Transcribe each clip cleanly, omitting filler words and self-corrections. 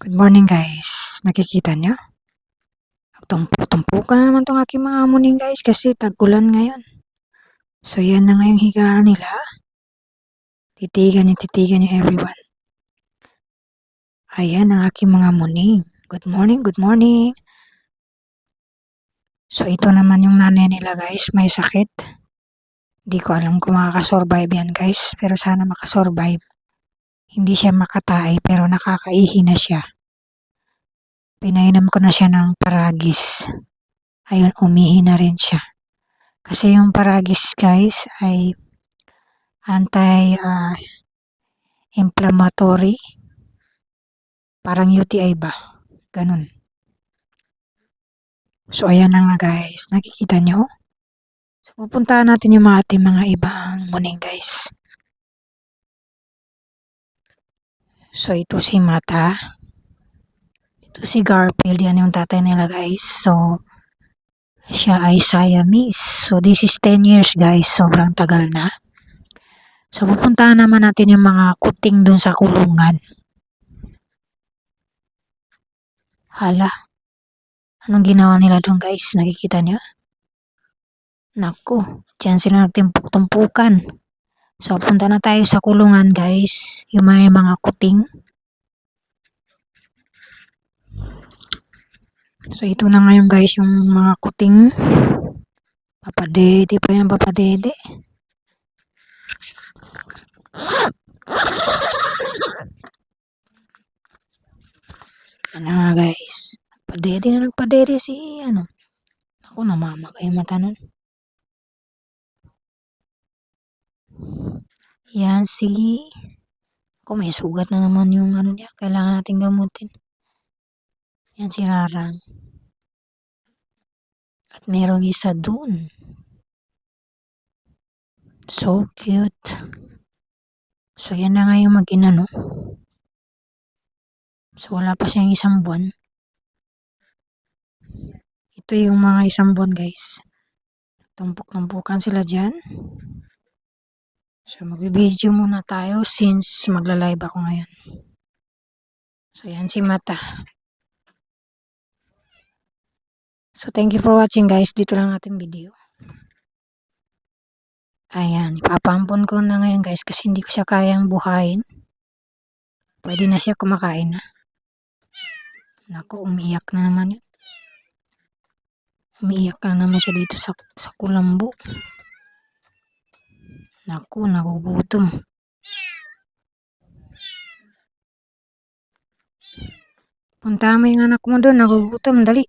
Good morning guys. Nakikita niyo? Tumpok-tumpukan na naman tong aking mga muning guys kasi tag-ulan ngayon. So yan na nga yung higaan nila. Titigan niyo everyone. Ayan ang aking mga muning. Good morning, good morning. So ito naman yung nanay nila guys, may sakit. Di ko alam kung makakasurvive yan guys, pero sana makasurvive. Hindi siya makatay pero nakakaihi na siya. Pinainom ko na siya ng paragis. Ayun, umihi na rin siya. Kasi yung paragis guys ay anti-inflammatory. Parang UTI ba? Ganun. So ayan na nga guys, nakikita nyo? So pupuntahan natin yung ating mga ibang muning guys. So ito si Mata. Ito si Garfield, yan yung tatay nila guys. So siya ay Siamese. So this is 10 years guys, sobrang tagal na. So pupuntahan naman natin yung mga kuting dun sa kulungan. Hala, anong ginawa nila dun guys? Nakikita niyo? Naku, dyan sila nagtimpuk-tumpukan. So punta na tayo sa kulungan guys, yung may mga kuting. So ito na ngayon guys yung mga kuting. Papadede pa yan, papadede. Ano nga guys, padede na nagpadede si ano. Ako namamagay mata nun. Yan si... Ako may sugat na naman yung ano niya, kailangan natin gamutin. Yan si Rarang. At merong isa dun. So cute. So yan na nga yung mag-ina no. So wala pa siyang isang buwan. Ito yung mga isang buwan guys. Tumpok-tumpukan sila dyan. So magbibideo muna tayo since magla-live ako ngayon. So yan si Mata. So thank you for watching guys. Dito lang ating video. Ayan, ipapampon ko na ngayon guys kasi hindi ko siya kayang buhayin. Pwede na siya kumakain na. Naku, umiiyak na naman yun. Umiiyak na naman siya dito sa kulambo. Naku, nagugutom. Punta mo yung anak mo doon, nagugutom, dali.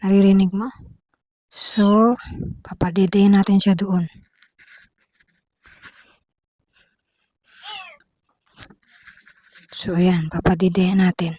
Naririnig mo? So, papadedehin natin siya doon. So, ayan, papadedehin natin.